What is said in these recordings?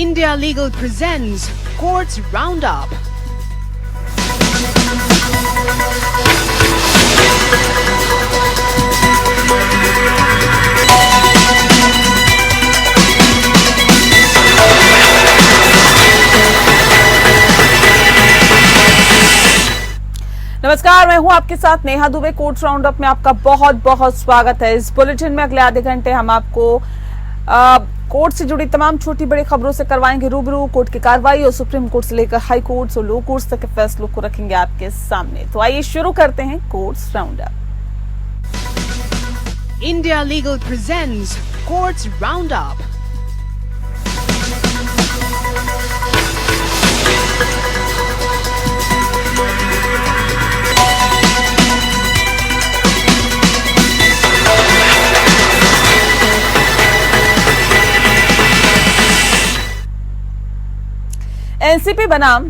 India Legal presents Courts Roundup. नमस्कार, मैं हूं आपके साथ नेहा दुबे। कोर्ट राउंडअप में आपका बहुत बहुत स्वागत है। इस बुलेटिन में अगले आधे घंटे हम आपको कोर्ट से जुड़ी तमाम छोटी बड़ी खबरों से करवाएंगे रूबरू। कोर्ट की कार्रवाई और सुप्रीम कोर्ट से लेकर हाई कोर्ट और लो कोर्ट तक के फैसलों को रखेंगे आपके सामने। तो आइए शुरू करते हैं courts roundup. India Legal presents Courts Roundup. NCP बनाम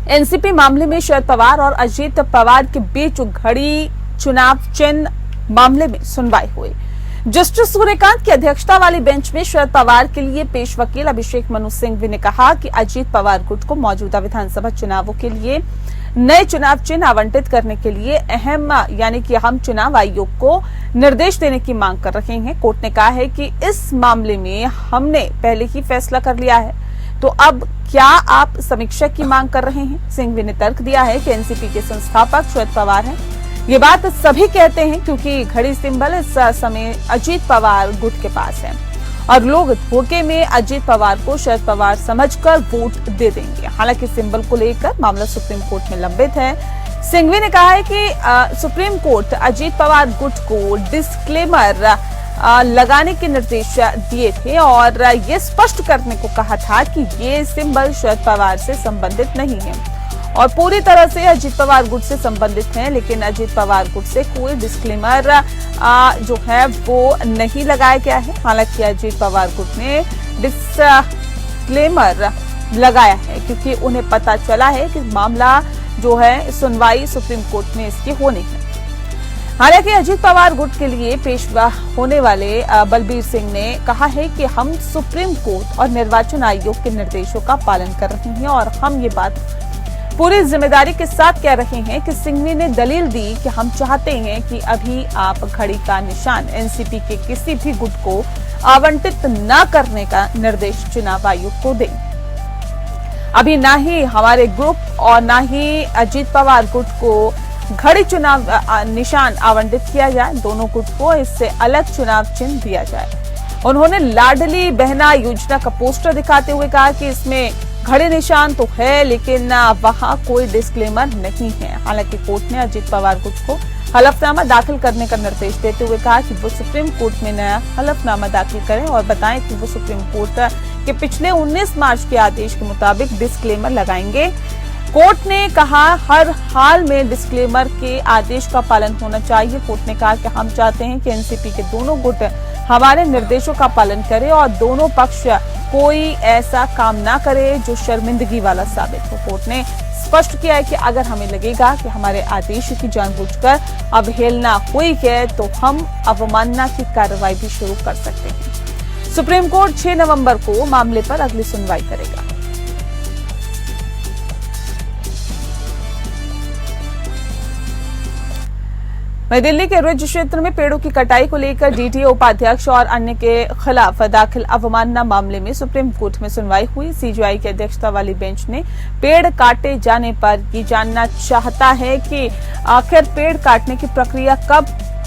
एनसीपी मामले में शरद पवार और अजीत पवार के बीच घड़ी चुनाव चिन्ह मामले में सुनवाई हुई। जस्टिस सूर्यकांत की अध्यक्षता वाली बेंच में शरद पवार के लिए पेश वकील अभिषेक मनु सिंघवी ने कहा कि अजीत पवार गुट को मौजूदा विधानसभा चुनावों के लिए नए चुनाव चिन्ह आवंटित करने के लिए हम चुनाव आयोग को निर्देश देने की मांग कर रहे हैं। कोर्ट ने कहा है कि इस मामले में हमने पहले ही फैसला कर लिया है, तो अब क्या आप समीक्षा की मांग कर रहे हैं? सिंघवी ने तर्क दिया है कि एनसीपी के संस्थापक शरद पवार हैं। ये बात सभी कहते हैं क्योंकि घड़ी सिंबल इस समय अजीत पवार गुट के पास है और लोग धोखे में अजीत पवार को शरद पवार समझकर वोट दे देंगे। हालांकि सिंबल को लेकर मामला सुप्रीम कोर्ट में लंबित है। सिंघवी ने कहा है कि सुप्रीम कोर्ट अजीत पवार गुट को डिस्क्लेमर लगाने के निर्देश दिए थे और ये स्पष्ट करने को कहा था कि ये सिंबल शरद पवार से संबंधित नहीं है और पूरी तरह से अजीत पवार गुट से संबंधित है, लेकिन अजीत पवार गुट से कोई डिस्क्लेमर जो है वो नहीं लगाया गया है। हालांकि अजीत पवार गुट ने डिस्क्लेमर लगाया है क्योंकि उन्हें पता चला है कि मामला जो है सुनवाई सुप्रीम कोर्ट में इसकी होनी है। हालांकि अजीत पवार गुट के लिए पेश होने वाले बलबीर सिंह ने कहा है कि हम सुप्रीम कोर्ट और निर्वाचन आयोग के निर्देशों का पालन कर रहे हैं और हम ये बात पूरी जिम्मेदारी के साथ कह रहे हैं कि सिंघवी ने दलील दी कि हम चाहते हैं कि अभी आप घड़ी का निशान एनसीपी के किसी भी गुट को आवंटित न करने का निर्देश चुनाव आयोग को दें। अभी ना ही हमारे ग्रुप और ना ही अजीत पवार गुट को घड़ी चुनाव निशान आवंटित किया जाए, दोनों गुट को इससे अलग चुनाव चिन्ह दिया जाए। उन्होंने लाडली बहना योजना का पोस्टर दिखाते हुए कहा कि इसमें घड़ी निशान तो है लेकिन वहां कोई डिस्क्लेमर नहीं है। हालांकि कोर्ट ने अजीत पवार गुट को हलफनामा दाखिल करने का निर्देश देते हुए कहा कि वो सुप्रीम कोर्ट में नया हलफनामा दाखिल करें और बताएं कि वो सुप्रीम कोर्ट के पिछले 19 मार्च के आदेश के मुताबिक डिस्क्लेमर लगाएंगे। कोर्ट ने कहा हर हाल में डिस्क्लेमर के आदेश का पालन होना चाहिए। कोर्ट ने कहा कि हम चाहते हैं कि एनसीपी के दोनों गुट हमारे निर्देशों का पालन करें और दोनों पक्ष कोई ऐसा काम ना करे जो शर्मिंदगी वाला साबित हो। कोर्ट ने स्पष्ट किया है कि अगर हमें लगेगा कि हमारे आदेश की जानबूझकर अवहेलना हुई है तो हम अवमानना की कार्रवाई भी शुरू कर सकते हैं। सुप्रीम कोर्ट 6 नवंबर को मामले पर अगली सुनवाई करेगा। नई दिल्ली के रिज क्षेत्र में पेड़ों की कटाई को लेकर डीटीए उपाध्यक्ष और अन्य के खिलाफ दाखिल अवमानना मामले में सुप्रीम कोर्ट में सुनवाई हुई। सीजेआई की अध्यक्षता वाली बेंच ने पेड़ काटे जाने पर ये जानना चाहता है कि आखिर पेड़ काटने की प्रक्रिया कब,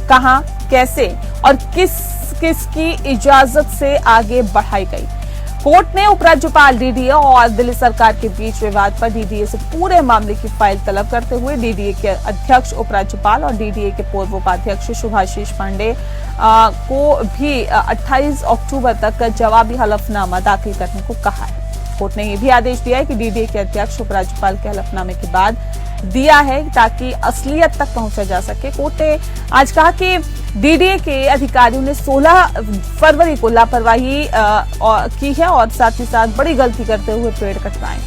कहां, कैसे और किसकी इजाजत से आगे बढ़ाई गई। कोर्ट ने उपराज्यपाल डीडीए और दिल्ली सरकार के बीच विवाद पर डीडीए से पूरे मामले की फाइल तलब करते हुए डीडीए के अध्यक्ष उपराज्यपाल और डीडीए के पूर्व उपाध्यक्ष शुभाशीष पांडे को भी 28 अक्टूबर तक जवाबी हलफनामा दाखिल करने को कहा है। कोर्ट ने यह भी आदेश दिया है कि डीडीए के अध्यक्ष उपराज्यपाल के हलफनामे के बाद दिया है ताकि असलियत तक पहुंचा जा सके। कोर्ट ने आज कहा कि डीडीए के अधिकारियों ने 16 फरवरी को लापरवाही की है और साथ ही साथ बड़ी गलती करते हुए पेड़ कटवाए।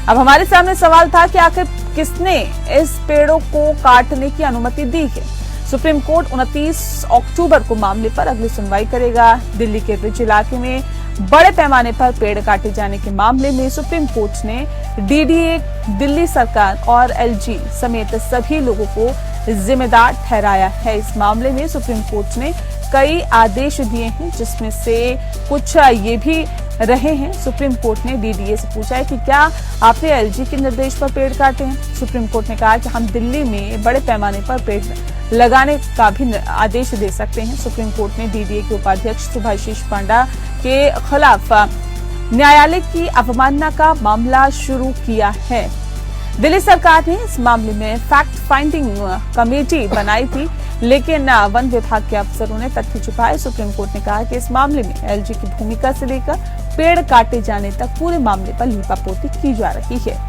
अब हमारे सामने सवाल था कि आखिर किसने इस पेड़ों को काटने की अनुमति दी है। सुप्रीम कोर्ट 29 अक्टूबर को मामले पर अगली सुनवाई करेगा। दिल्ली के रिज इलाके में बड़े पैमाने पर पेड़ काटे जाने के मामले में सुप्रीम कोर्ट ने डीडीए, दिल्ली सरकार और एलजी समेत सभी लोगों को जिम्मेदार ठहराया है। इस मामले में सुप्रीम कोर्ट ने कई आदेश दिए हैं, जिसमें से कुछ ये भी रहे हैं। सुप्रीम कोर्ट ने डीडीए से पूछा है कि क्या आपने एलजी के निर्देश पर पेड़ काटे हैं। सुप्रीम कोर्ट ने कहा कि हम दिल्ली में बड़े पैमाने पर पेड़ लगाने का भी आदेश दे सकते हैं। सुप्रीम कोर्ट ने डीडीए के उपाध्यक्ष सुभाषिष पांडा के खिलाफ न्यायालय की अवमानना का मामला शुरू किया है। दिल्ली सरकार ने इस मामले में फैक्ट फाइंडिंग कमेटी बनाई थी, लेकिन वन विभाग के अफसरों ने तथ्य छुपाए। सुप्रीम कोर्ट ने कहा कि इस मामले में एलजी की भूमिका से लेकर पेड़ काटे जाने तक पूरे मामले पर लीपापोती की जा रही है।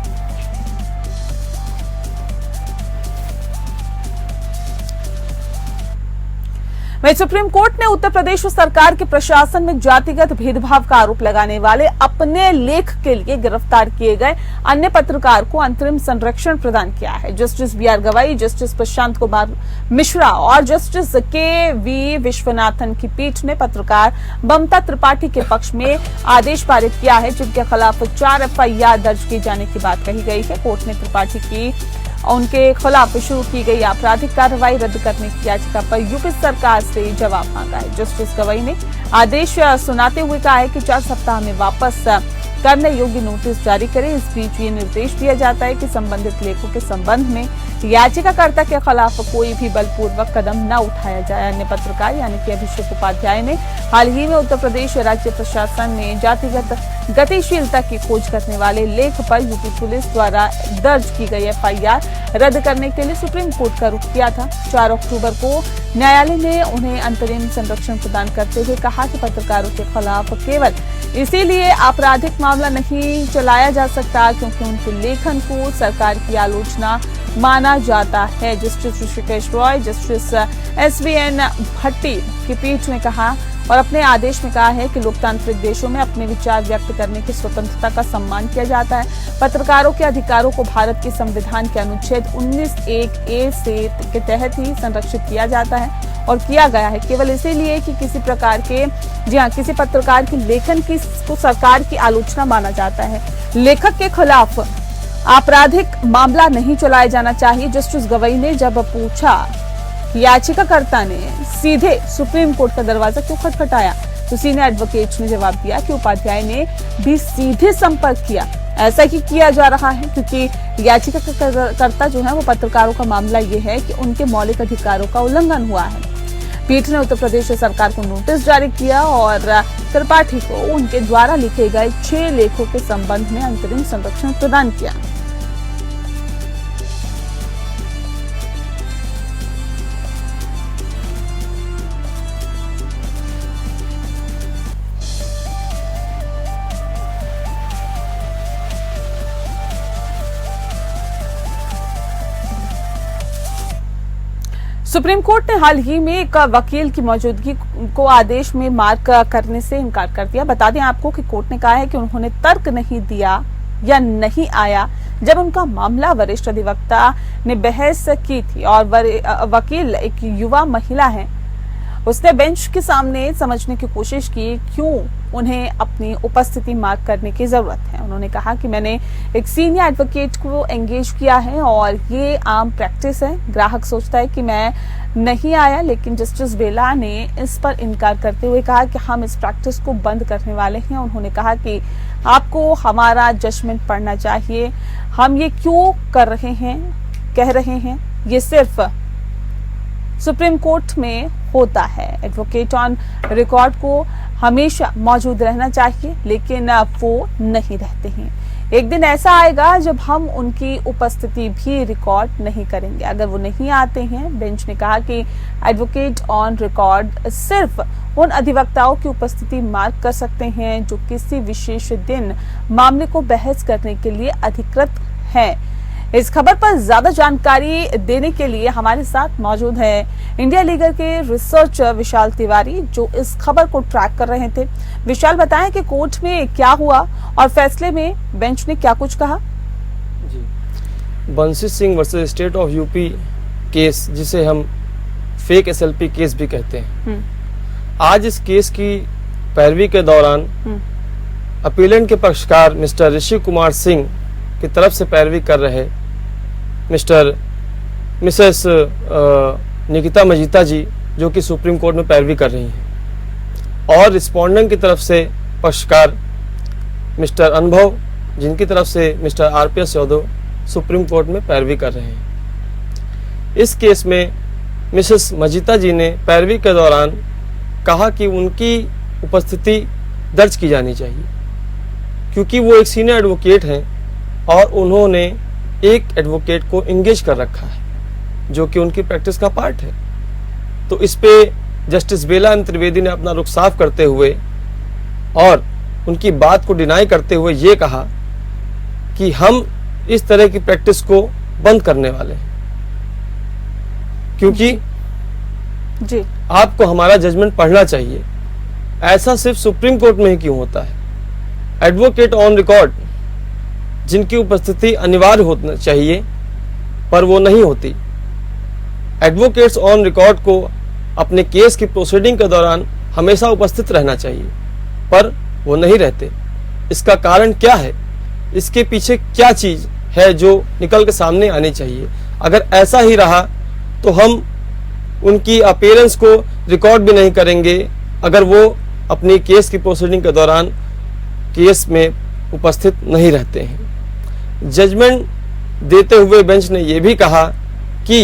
वहीं सुप्रीम कोर्ट ने उत्तर प्रदेश सरकार के प्रशासन में जातिगत भेदभाव का आरोप लगाने वाले अपने लेख के लिए गिरफ्तार किए गए अन्य पत्रकार को अंतरिम संरक्षण प्रदान किया है। जस्टिस बी आर गवाई, जस्टिस प्रशांत कुमार मिश्रा और जस्टिस के वी विश्वनाथन की पीठ ने पत्रकार ममता त्रिपाठी के पक्ष में आदेश पारित किया है, जिनके खिलाफ 4 एफआईआर दर्ज किए जाने की बात कही गई है। कोर्ट ने त्रिपाठी की उनके खिलाफ शुरू की गई आपराधिक कार्रवाई रद्द करने की याचिका पर यूपी सरकार से जवाब मांगा है। जस्टिस गवाई ने आदेश सुनाते हुए कहा है कि 4 सप्ताह में वापस करने योग्य नोटिस जारी करें। इस बीच ये निर्देश दिया जाता है कि संबंधित लेखों के संबंध में याचिकाकर्ता के खिलाफ कोई भी बलपूर्वक कदम न उठाया जाए। अन्य पत्रकार यानी कि अभिषेक उपाध्याय ने हाल ही में उत्तर प्रदेश राज्य प्रशासन में जातिगत गतिशीलता की खोज करने वाले लेख पर यूपी पुलिस द्वारा दर्ज की गई एफआईआर रद्द करने के लिए सुप्रीम कोर्ट का रुख किया था। 4 अक्टूबर को न्यायालय ने उन्हें अंतरिम संरक्षण प्रदान करते हुए कहा कि पत्रकारों के खिलाफ केवल इसीलिए आपराधिक मामला नहीं चलाया जा सकता क्योंकि उनके लेखन को सरकार की आलोचना माना जाता है। Justice Hrishikesh Roy, justice SVN Bhatti की पीठ ने कहा और अपने आदेश में कहा है कि लोकतांत्रिक देशों में अपने विचार व्यक्त करने की स्वतंत्रता का सम्मान किया जाता है। पत्रकारों के अधिकारों को भारत के संविधान के अनुच्छेद 19(1)(a) से के तहत ही संरक्षित किया जाता है और किया गया है केवल इसीलिए कि किसी पत्रकार के लेखन की को सरकार की आलोचना माना जाता है। लेखक के खिलाफ आपराधिक मामला नहीं चलाया जाना चाहिए। जस्टिस गवाई ने जब पूछा याचिकाकर्ता ने सीधे सुप्रीम कोर्ट का दरवाजा क्यों खटखटाया, तो सीनियर एडवोकेट ने जवाब दिया कि उपाध्याय ने भी सीधे संपर्क किया। ऐसा ही किया जा रहा है क्योंकि याचिकाकर्ता जो है वो पत्रकारों का मामला ये है कि उनके मौलिक अधिकारों का उल्लंघन हुआ है। पीठ ने उत्तर प्रदेश सरकार को नोटिस जारी किया और त्रिपाठी को उनके द्वारा लिखे गए 6 लेखों के संबंध में अंतरिम संरक्षण प्रदान किया। सुप्रीम कोर्ट ने हाल ही में एक वकील की मौजूदगी को आदेश में मार्क करने से इनकार कर दिया। बता दें आपको कि कोर्ट ने कहा है कि उन्होंने तर्क नहीं दिया या नहीं आया जब उनका मामला वरिष्ठ अधिवक्ता ने बहस की थी और वकील एक युवा महिला है। उसने बेंच के सामने समझने की कोशिश की क्यों उन्हें अपनी उपस्थिति मार्क करने की जरूरत है। उन्होंने कहा कि मैंने एक सीनियर एडवोकेट को एंगेज किया है और ये आम प्रैक्टिस है। ग्राहक सोचता है कि मैं नहीं आया, लेकिन जस्टिस बेला ने इस पर इनकार करते हुए कहा कि हम इस प्रैक्टिस को बंद करने वाले हैं। उन्होंने कहा कि आपको हमारा जजमेंट पढ़ना चाहिए। हम ये क्यों कर रहे हैं, कह रहे हैं, ये सिर्फ सुप्रीम कोर्ट में होता है। एडवोकेट ऑन रिकॉर्ड को हमेशा मौजूद रहना चाहिए, लेकिन वो नहीं रहते हैं। एक दिन ऐसा आएगा जब हम उनकी उपस्थिति भी रिकॉर्ड नहीं करेंगे। अगर वो नहीं आते हैं, बेंच ने कहा कि एडवोकेट ऑन रिकॉर्ड सिर्फ उन अधिवक्ताओं की उपस्थिति मार्क कर सकते हैं जो किसी विशेष दिन मामले को बहस करने के लिए अधिकृत हैं। इस खबर पर ज्यादा जानकारी देने के लिए हमारे साथ मौजूद है इंडिया लीगल के रिसर्चर विशाल तिवारी, जो इस खबर को ट्रैक कर रहे थे। विशाल, बताएं कि कोर्ट में क्या हुआ और फैसले में बेंच ने क्या कुछ कहा। जी, बंसी Singh versus state of UP case, जिसे हम फेक एसएलपी केस भी कहते हैं, आज इस केस की पैरवी के दौरान अपीलेंट के पक्षकार मिस्टर ऋषि कुमार सिंह की तरफ से पैरवी कर रहे मिसेस निकिता मजीठा जी, जो कि सुप्रीम कोर्ट में पैरवी कर रही हैं, और रिस्पोंडेंट की तरफ से पक्षकार मिस्टर अनुभव, जिनकी तरफ से mister RPS Yadav supreme court में पैरवी कर रहे हैं। इस केस में मिसेस मजीठा जी ने पैरवी के दौरान कहा कि उनकी उपस्थिति दर्ज की जानी चाहिए, क्योंकि वो एक सीनियर एडवोकेट हैं और उन्होंने एक एडवोकेट को इंगेज कर रखा है, जो कि उनकी प्रैक्टिस का पार्ट है। तो इस पे जस्टिस बेला एम त्रिवेदी ने अपना रुख साफ करते हुए और उनकी बात को डिनाई करते हुए ये कहा कि हम इस तरह की प्रैक्टिस को बंद करने वाले हैं, क्योंकि जी आपको हमारा जजमेंट पढ़ना चाहिए। ऐसा सिर्फ सुप्रीम कोर्ट में ही क्यों होता है? एडवोकेट ऑन रिकॉर्ड जिनकी उपस्थिति अनिवार्य होना चाहिए, पर वो नहीं होती। एडवोकेट्स ऑन रिकॉर्ड को अपने केस की प्रोसीडिंग के दौरान हमेशा उपस्थित रहना चाहिए, पर वो नहीं रहते। इसका कारण क्या है? इसके पीछे क्या चीज है जो निकल के सामने आनी चाहिए? अगर ऐसा ही रहा तो हम उनकी अपीयरेंस को रिकॉर्ड भी नहीं करेंगे अगर वो अपनी केस की प्रोसीडिंग के दौरान केस में उपस्थित नहीं रहते हैं। जजमेंट देते हुए बेंच ने यह भी कहा कि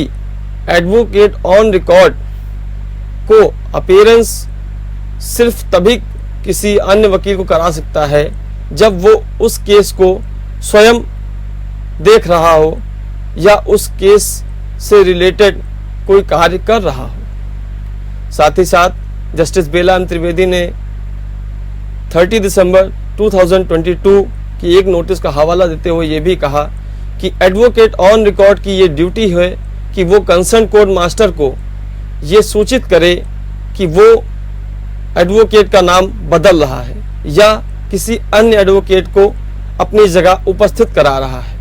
एडवोकेट ऑन रिकॉर्ड को अपीयरेंस सिर्फ तभी किसी अन्य वकील को करा सकता है जब वो उस केस को स्वयं देख रहा हो या उस केस से रिलेटेड कोई कार्य कर रहा हो। साथ ही साथ जस्टिस बेला एम त्रिवेदी ने 30 दिसंबर 2022 की एक नोटिस का हवाला देते हुए ये भी कहा कि एडवोकेट ऑन रिकॉर्ड की ये ड्यूटी है कि वो कंसर्न कोर्ट मास्टर को ये सूचित करे कि वो एडवोकेट का नाम बदल रहा है या किसी अन्य एडवोकेट को अपनी जगह उपस्थित करा रहा है।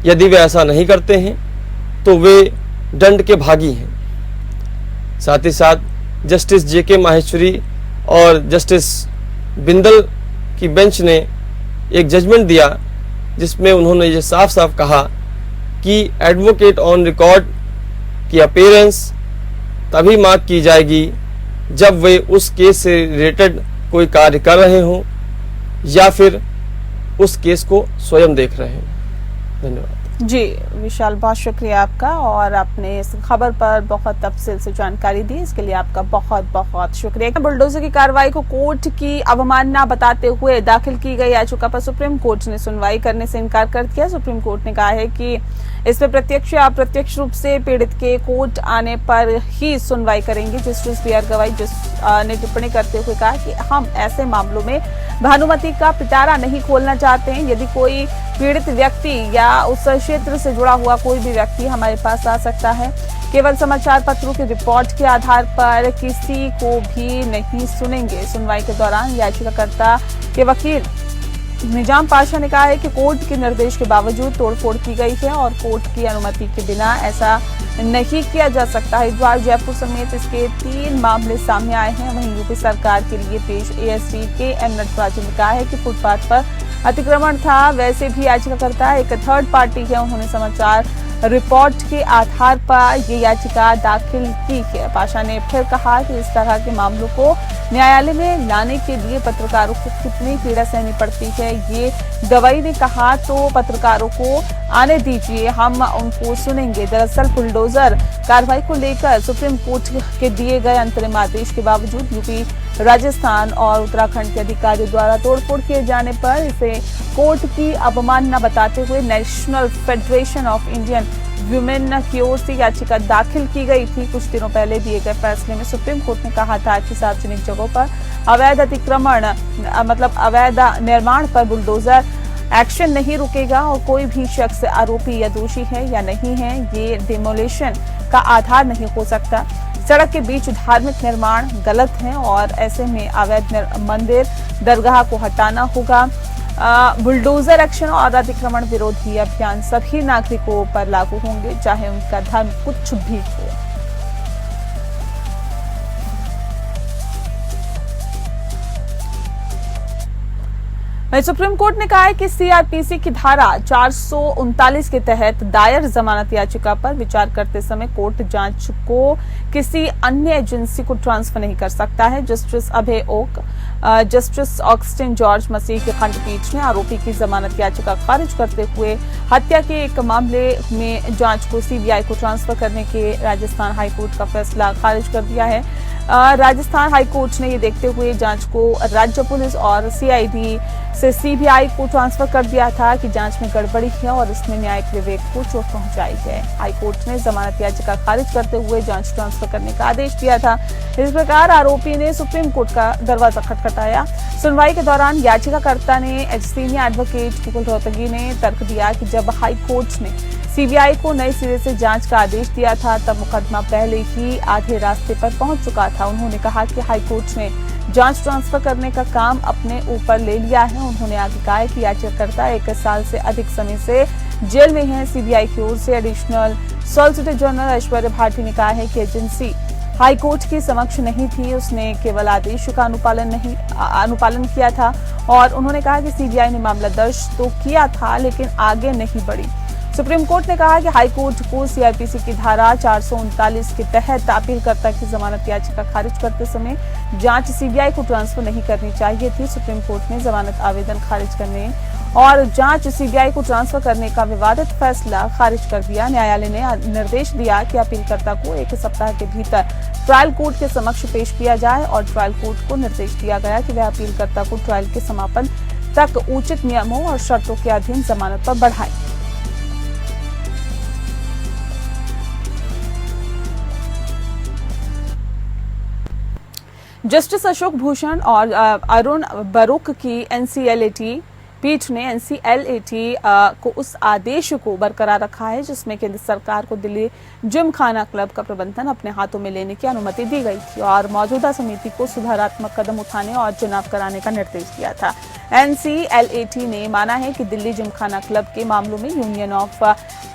यदि वे ऐसा नहीं करते हैं तो वे दंड के भागी हैं। साथ ही साथ जस्टिस जेके माहेश्वरी और जस्टिस बिंदल की बेंच ने एक जजमेंट दिया जिसमें उन्होंने ये साफ साफ कहा कि एडवोकेट ऑन रिकॉर्ड की अपीयरेंस तभी मार्क की जाएगी जब वे उस केस से रिलेटेड कोई कार्य कर रहे हों या फिर उस केस को स्वयं देख रहे हों। धन्यवाद जी विशाल, बहुत शुक्रिया आपका, और आपने इस खबर पर बहुत तफसील से जानकारी दी, इसके लिए आपका बहुत बहुत शुक्रिया। बुलडोजर की कार्रवाई को कोर्ट की अवमानना बताते हुए दाखिल की गई याचिका पर सुप्रीम कोर्ट ने सुनवाई करने से इनकार कर दिया। सुप्रीम कोर्ट ने कहा है कि इस पर प्रत्यक्ष या अप्रत्यक्ष रूप से पीड़ित के कोर्ट आने पर ही सुनवाई करेंगे। Justice B R. गवाई ने टिप्पणी करते हुए कहा कि हम ऐसे मामलों में भानुमति का पिटारा नहीं खोलना चाहते हैं। यदि कोई पीड़ित व्यक्ति या उस क्षेत्र से जुड़ा हुआ कोई भी व्यक्ति हमारे पास आ सकता है, केवल समाचार पत्रों की रिपोर्ट के आधार पर किसी को भी नहीं सुनेंगे। सुनवाई के दौरान याचिकाकर्ता के वकील निजाम पाशा ने कहा है कि कोर्ट के निर्देश के बावजूद तोड़फोड़ की गई है और कोर्ट की अनुमति के बिना ऐसा नहीं किया जा सकता। हरिद्वार, जयपुर समेत इसके 3 मामले सामने आए हैं। वहीं यूपी सरकार के लिए पेश एएसपी के एम नटराजन ने कहा है कि फुटपाथ पर अतिक्रमण था। वैसे भी याचिकाकर्ता एक थर्ड पार्टी है, उन्होंने समाचार रिपोर्ट के आधार पर ये याचिका दाखिल की है। पाशा ने फिर कहा कि इस तरह के मामलों को न्यायालय में लाने के लिए पत्रकारों को कितनी पीड़ा सहनी पड़ती है, ये गवाही ने कहा। तो पत्रकारों को आने दीजिए, हम उनको सुनेंगे। दरअसल बुलडोजर कार्रवाई को लेकर सुप्रीम कोर्ट के दिए गए अंतरिम आदेश के बावजूद यूपी, राजस्थान और उत्तराखंड के अधिकारियों द्वारा तोड़फोड़ किए जाने पर इसे कोर्ट की अवमानना बताते हुए national federation of Indian women की ओर से याचिका दाखिल की गई थी। कुछ दिनों पहले दिए गए फैसले में सुप्रीम कोर्ट ने कहा था कि सार्वजनिक जगहों पर अवैध अतिक्रमण अवैध निर्माण पर बुलडोजर एक्शन नहीं रुकेगा और कोई भी शख्स आरोपी या दोषी है या नहीं है, ये डिमोलिशन का आधार नहीं हो सकता। सड़क के बीच धार्मिक निर्माण गलत है और ऐसे में अवैध मंदिर, दरगाह को हटाना होगा। बुलडोजर एक्शन और अतिक्रमण विरोधी अभियान सभी नागरिकों पर लागू होंगे, चाहे उनका धर्म कुछ भी हो। सुप्रीम कोर्ट ने कहा है कि सीआरपीसी की धारा 439 के तहत दायर जमानत याचिका पर विचार करते समय कोर्ट जांच को किसी अन्य एजेंसी को ट्रांसफर नहीं कर सकता है। जस्टिस अभय ओक, जस्टिस ऑगस्टिन जॉर्ज मसीह की खंडपीठ ने आरोपी की जमानत याचिका खारिज करते हुए हत्या के एक मामले में जांच को सीबीआई को ट्रांसफर करने के राजस्थान हाईकोर्ट का फैसला खारिज कर दिया है। राजस्थान हाईकोर्ट ने ये देखते हुए जांच को राज्य पुलिस और सीआईडी से सीबीआई को ट्रांसफर कर दिया था कि जांच में गड़बड़ी है और इसमें न्यायिक विवेक को चोट पहुंचाई है। हाईकोर्ट ने जमानत याचिका खारिज करते हुए जांच ट्रांसफर करने का आदेश दिया था। इस प्रकार आरोपी ने सुप्रीम कोर्ट का दरवाजा खटखटाया। सुनवाई के दौरान याचिकाकर्ता ने सीनियर एडवोकेट मुकुल रोहतगी ने तर्क दिया कि जब हाईकोर्ट ने सीबीआई को नए सिरे से जांच का आदेश दिया था तब मुकदमा पहले ही आधे रास्ते पर पहुंच चुका था। उन्होंने कहा कि हाईकोर्ट ने जांच ट्रांसफर करने का काम अपने ऊपर ले लिया है। उन्होंने आगे कहा कि याचिकाकर्ता 1 साल से अधिक समय से जेल में है। सीबीआई की ओर से additional solicitor general Aishwarya Bharati ने कहा है कि एजेंसी हाईकोर्ट के समक्ष नहीं थी, उसने केवल आदेश का अनुपालन किया था और उन्होंने कहा कि सीबीआई ने मामला दर्ज तो किया था लेकिन आगे नहीं बढ़ी। सुप्रीम कोर्ट ने कहा कि हाईकोर्ट को सीआरपीसी की धारा 439 के तहत अपीलकर्ता की जमानत याचिका खारिज करते समय जांच सीबीआई को ट्रांसफर नहीं करनी चाहिए थी। सुप्रीम कोर्ट ने जमानत आवेदन खारिज करने और जांच सीबीआई को ट्रांसफर करने का विवादित फैसला खारिज कर दिया। न्यायालय ने निर्देश दिया कि अपीलकर्ता को 1 सप्ताह के भीतर ट्रायल कोर्ट के समक्ष पेश किया जाए और ट्रायल कोर्ट को निर्देश दिया गया कि वह अपीलकर्ता को ट्रायल के समापन तक उचित नियमों और शर्तों के अधीन जमानत पर बढ़ाए। जस्टिस अशोक भूषण और अरुण बरूक की एनसीएलएटी पीठ ने एनसीएलएटी को उस आदेश को बरकरार रखा है जिसमें केंद्र सरकार को दिल्ली जिमखाना क्लब का प्रबंधन अपने हाथों में लेने की अनुमति दी गई थी और मौजूदा समिति को सुधारात्मक कदम उठाने और चुनाव कराने का निर्देश दिया था। एनसीएलएटी ने माना है कि दिल्ली जिमखाना क्लब के मामलों में यूनियन ऑफ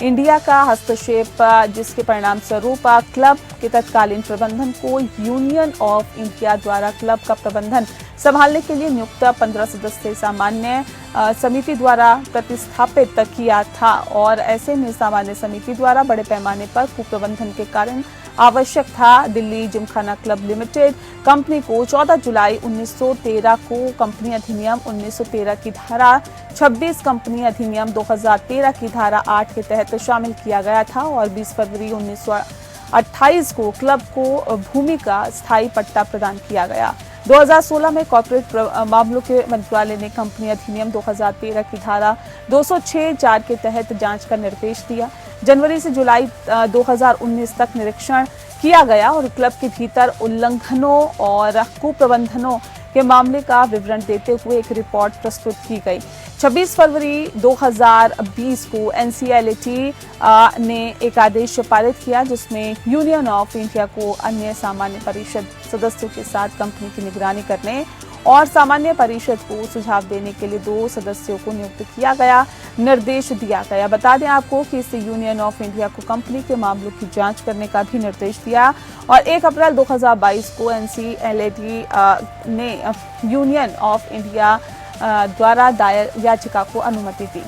इंडिया का हस्तक्षेप, जिसके परिणाम स्वरूप क्लब के तत्कालीन प्रबंधन को यूनियन ऑफ इंडिया द्वारा क्लब का प्रबंधन संभालने के लिए नियुक्त 15 सदस्यीय सामान्य समिति द्वारा प्रतिस्थापित किया था और ऐसे में सामान्य समिति द्वारा बड़े पैमाने पर कुप्रबंधन के कारण आवश्यक था। Delhi Gymkhana club limited company को 14 जुलाई 1913 को कंपनी अधिनियम 1913 की धारा 26, कंपनी अधिनियम 2013 की धारा 8 के तहत शामिल किया गया था और 20 फरवरी 1928 को क्लब को भूमि का स्थायी पट्टा प्रदान किया गया। 2016 में कॉर्पोरेट मामलों के मंत्रालय ने कंपनी अधिनियम 2013 की धारा 206(4) के तहत जांच का निर्देश दिया। जनवरी से जुलाई 2019 तक निरीक्षण किया गया और क्लब के भीतर उल्लंघनों और कुप्रबंधनों के मामले का विवरण देते हुए एक रिपोर्ट प्रस्तुत की गई। 26 फरवरी 2020 को एनसीएलएटी ने एक आदेश पारित किया जिसमें यूनियन ऑफ इंडिया को अन्य सामान्य परिषद सदस्यों के साथ कंपनी की निगरानी करने और सामान्य परिषद को सुझाव देने के लिए 2 सदस्यों को नियुक्त किया गया, निर्देश दिया गया। बता दें आपको कि इससे यूनियन ऑफ इंडिया को कंपनी के मामलों की जांच करने का भी निर्देश दिया और 1 अप्रैल 2022 को एनसीएलएटी ने यूनियन ऑफ इंडिया द्वारा दायर याचिका को अनुमति दी।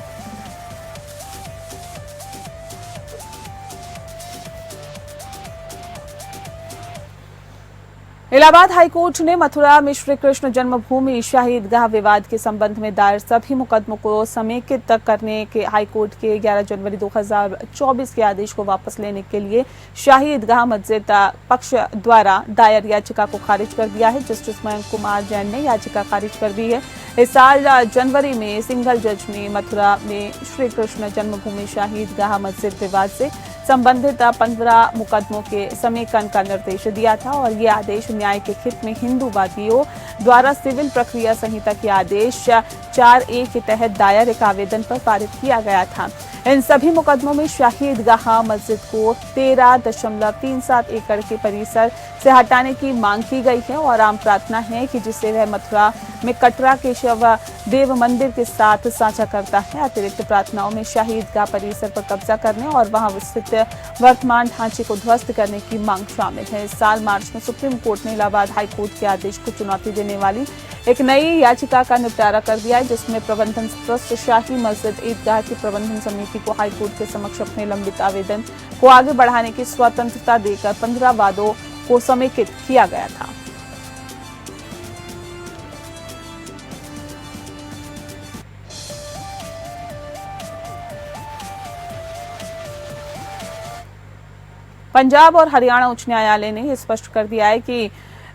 इलाहाबाद हाईकोर्ट ने मथुरा में श्री कृष्ण जन्मभूमि शाही ईदगाह विवाद के संबंध में दायर सभी मुकदमों को समेकित करने के हाईकोर्ट के 11 जनवरी 2024 के आदेश को वापस लेने के लिए शाही ईदगाह मस्जिद पक्ष द्वारा दायर याचिका को खारिज कर दिया है। जस्टिस मयंक कुमार जैन ने याचिका खारिज कर दी है। इस साल जनवरी में सिंगल जज ने मथुरा में श्री कृष्ण जन्मभूमि शाही ईदगाह मस्जिद विवाद से संबंधित 15 मुकदमों के समेकन का निर्देश दिया था और ये आदेश न्याय के हित में हिंदू वादियों द्वारा सिविल प्रक्रिया संहिता के आदेश 4A के तहत दायर एक आवेदन पर पारित किया गया था। इन सभी मुकदमों में शाही ईदगाह मस्जिद को 13.37 एकड़ के परिसर से हटाने की मांग की गई है और आम प्रार्थना है कि जिसे वह मथुरा में कटरा के शिव देव मंदिर के साथ साझा करता है। अतिरिक्त प्रार्थनाओं में शाही ईदगाह परिसर पर कब्जा करने और वहां स्थित वर्तमान ढांचे को ध्वस्त करने की मांग शामिल है। इस साल मार्च में सुप्रीम कोर्ट ने इलाहाबाद हाई कोर्ट के आदेश को चुनौती देने वाली एक नई याचिका का निपटारा कर दिया है, जिसमें प्रबंधन ट्रस्ट शाही मस्जिद ईदगाह की प्रबंधन समिति को हाई कोर्ट के समक्ष अपने लंबित आवेदन को आगे बढ़ाने की स्वतंत्रता देकर 15 वादों को समेकित किया गया था। पंजाब और हरियाणा उच्च न्यायालय ने स्पष्ट कर दिया है कि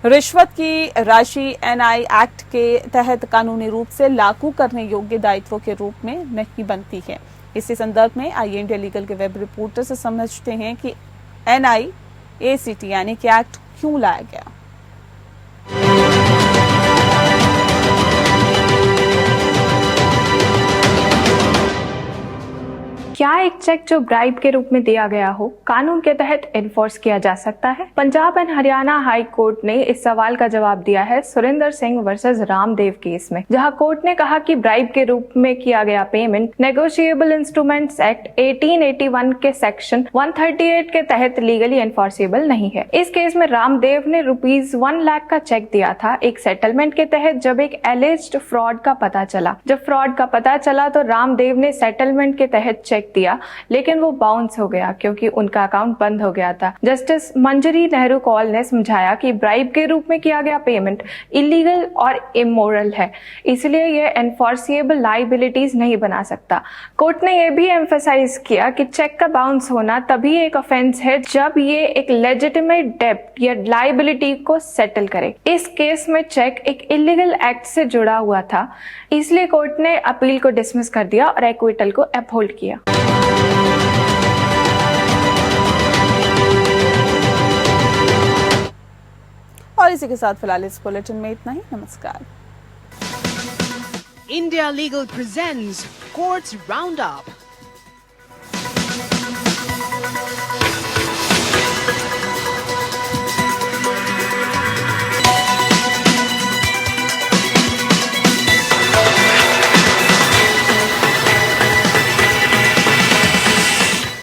रिश्वत की राशि एनआई एक्ट के तहत कानूनी रूप से लागू करने योग्य दायित्वों के रूप में नहीं बनती है। इसी संदर्भ में आइए इंडिया लीगल के वेब रिपोर्टर से समझते हैं कि एनआई एसीटी यानी कि एक्ट क्यों लाया गया। क्या एक चेक जो ब्राइब के रूप में दिया गया हो कानून के तहत एनफोर्स किया जा सकता है? Punjab and Haryana high court ने इस सवाल का जवाब दिया है सुरेंद्र सिंह वर्सेस रामदेव केस में, जहां कोर्ट ने कहा कि ब्राइब के रूप में किया गया पेमेंट नेगोशिएबल इंस्ट्रूमेंट्स एक्ट 1881 के सेक्शन 138 के तहत लीगली एनफोर्सेबल नहीं है। इस केस में रामदेव ने ₹1 लाख का चेक दिया था एक सेटलमेंट के तहत। जब एक एलिज्ड फ्रॉड का पता चला तो रामदेव ने सेटलमेंट के तहत चेक दिया, लेकिन वो बाउंस हो गया क्योंकि उनका अकाउंट बंद हो गया था। जस्टिस मंजरी नेहरू कौल ने समझाया कि ब्राइब के रूप में किया गया पेमेंट इलीगल और इमोरल है, इसलिए ये एनफोर्सिएबल लायबिलिटीज नहीं बना सकता। कोर्ट ने यह भी एम्फसाइज किया कि चेक का बाउंस होना तभी एक ऑफेंस है जब ये एक लेजिटिमेट डेब्ट या लायबिलिटी को सेटल करे। इस केस में चेक एक इलीगल एक्ट से जुड़ा हुआ था, इसलिए कोर्ट ने अपील को डिसमिस कर दिया और एक्विटल को अपहोल्ड किया। और इसी के साथ फिलहाल इस बुलेटिन में इतना ही। नमस्कार। India Legal presents Courts Roundup.